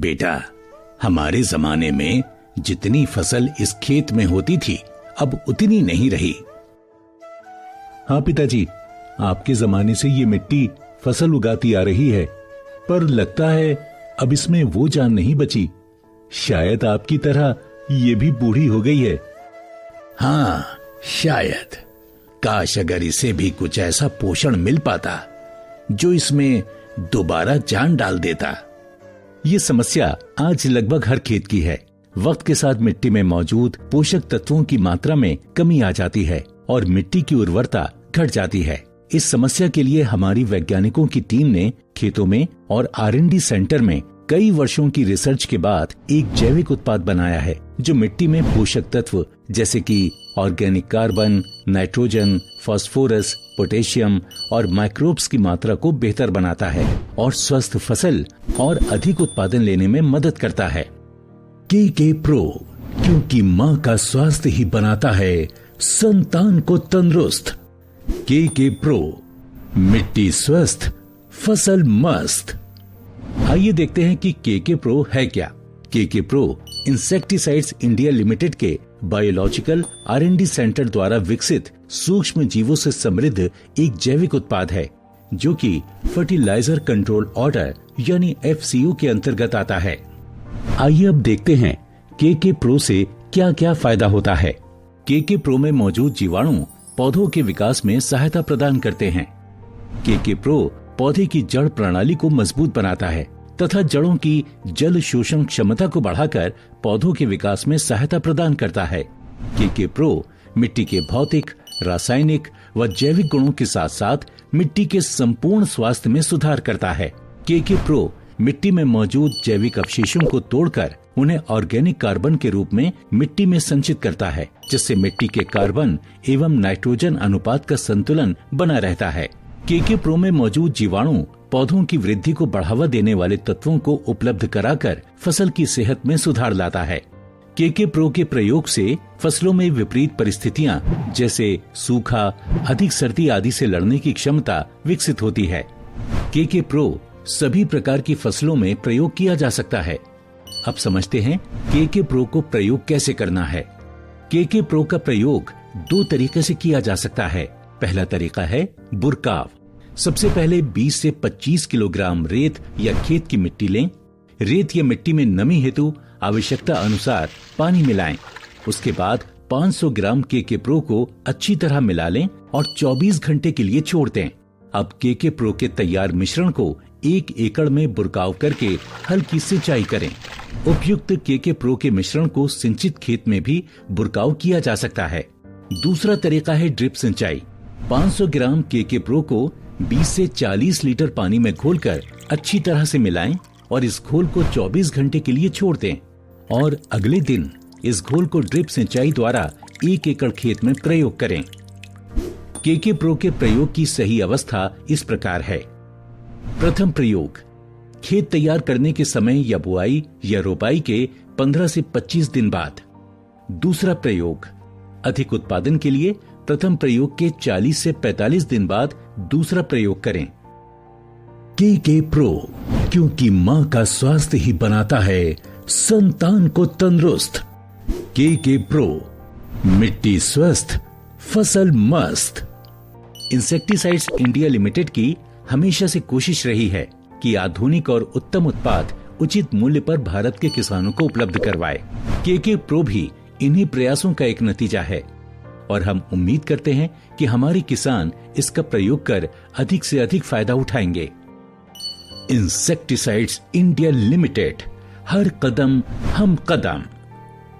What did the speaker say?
बेटा, हमारे जमाने में जितनी फसल इस खेत में होती थी अब उतनी नहीं रही। हाँ पिताजी, आपके जमाने से ये मिट्टी फसल उगाती आ रही है, पर लगता है अब इसमें वो जान नहीं बची। शायद आपकी तरह ये भी बूढ़ी हो गई है। हाँ, शायद। काश अगर इसे भी कुछ ऐसा पोषण मिल पाता जो इसमें दोबारा जान डाल देता। ये समस्या आज लगभग हर खेत की है। वक्त के साथ मिट्टी में मौजूद पोषक तत्वों की मात्रा में कमी आ जाती है और मिट्टी की उर्वरता घट जाती है। इस समस्या के लिए हमारी वैज्ञानिकों की टीम ने खेतों में और R&D सेंटर में कई वर्षों की रिसर्च के बाद एक जैविक उत्पाद बनाया है जो मिट्टी में पोषक तत्व जैसे कि organic carbon, nitrogen, phosphorus, potassium और माइक्रोब्स की मात्रा को बेहतर बनाता है और स्वस्थ फसल और अधिक उत्पादन लेने में मदद करता है। के प्रो, क्योंकि माँ का स्वास्थ्य ही बनाता है संतान को तंदुरुस्त। के प्रो, मिट्टी स्वस्थ, फसल मस्त। आइए देखते हैं कि के प्रो है क्या। के प्रो इंसेक्टिसाइड्स इंडिया लिमिटेड के बायोलॉजिकल R&D सेंटर द्वारा विकसित सूक्ष्म जीवों से समृद्ध एक जैविक उत्पाद है जो कि फर्टिलाइजर कंट्रोल ऑर्डर यानी FCO के अंतर्गत आता है। आइए अब देखते हैं के प्रो से क्या क्या फायदा होता है। के प्रो में मौजूद जीवाणु पौधों के विकास में सहायता प्रदान करते हैं। के प्रो पौधे की जड़ प्रणाली को मजबूत बनाता है तथा जड़ों की जल शोषण क्षमता को बढ़ाकर पौधों के विकास में सहायता प्रदान करता है। के प्रो मिट्टी के भौतिक, रासायनिक व जैविक गुणों के साथ साथ मिट्टी के संपूर्ण स्वास्थ्य में सुधार करता है। के प्रो मिट्टी में मौजूद जैविक अवशेषों को तोड़कर उन्हें ऑर्गेनिक कार्बन के रूप में मिट्टी में संचित करता है, जिससे मिट्टी के कार्बन एवं नाइट्रोजन अनुपात का संतुलन बना रहता है। के प्रो में मौजूद जीवाणु पौधों की वृद्धि को बढ़ावा देने वाले तत्वों को उपलब्ध कराकर फसल की सेहत में सुधार लाता है। के प्रो के प्रयोग से फसलों में विपरीत परिस्थितियां जैसे सूखा, अधिक सर्दी आदि से लड़ने की क्षमता विकसित होती है। के प्रो सभी प्रकार की फसलों में प्रयोग किया जा सकता है। अब समझते हैं के प्रो को प्रयोग कैसे करना है। के प्रो का प्रयोग दो तरीके से किया जा सकता है। पहला तरीका है बुरकाव। सबसे पहले 20 से 25 किलोग्राम रेत या खेत की मिट्टी लें। रेत या मिट्टी में नमी हेतु आवश्यकता अनुसार पानी मिलाएं। उसके बाद 500 ग्राम के प्रो को अच्छी तरह मिला लें और 24 घंटे के लिए छोड़ दें। अब के प्रो के तैयार मिश्रण को 1 एकड़ में बुरकाव करके हल्की सिंचाई करें। उपयुक्त के प्रो के मिश्रण को सिंचित खेत में भी बुरकाव किया जा सकता है। दूसरा तरीका है ड्रिप सिंचाई। 500 ग्राम के प्रो को 20 से 40 लीटर पानी में घोलकर अच्छी तरह से मिलाएं और इस घोल को 24 घंटे के लिए छोड़ दें और अगले दिन इस घोल को ड्रिप सिंचाई द्वारा 1 एकड़ खेत में प्रयोग करें। के प्रो के प्रयोग की सही अवस्था इस प्रकार है। प्रथम प्रयोग, खेत तैयार करने के समय या बुआई या रोपाई के 15 से 25 दिन बाद। दूसरा प्रयोग, अधिक उत्पादन के लिए प्रथम प्रयोग के 40 से 45 दिन बाद दूसरा प्रयोग करें। के प्रो, क्योंकि माँ का स्वास्थ्य ही बनाता है संतान को तंदुरुस्त। के प्रो, मिट्टी स्वस्थ, फसल मस्त। इंसेक्टिसाइड्स इंडिया लिमिटेड की हमेशा से कोशिश रही है कि आधुनिक और उत्तम उत्पाद उचित मूल्य पर भारत के किसानों को उपलब्ध करवाए। के प्रो भी इन्हीं प्रयासों का एक नतीजा है और हम उम्मीद करते हैं कि हमारे किसान इसका प्रयोग कर अधिक से अधिक फायदा उठाएंगे। इंसेक्टिसाइड्स इंडिया लिमिटेड, हर कदम हम कदम।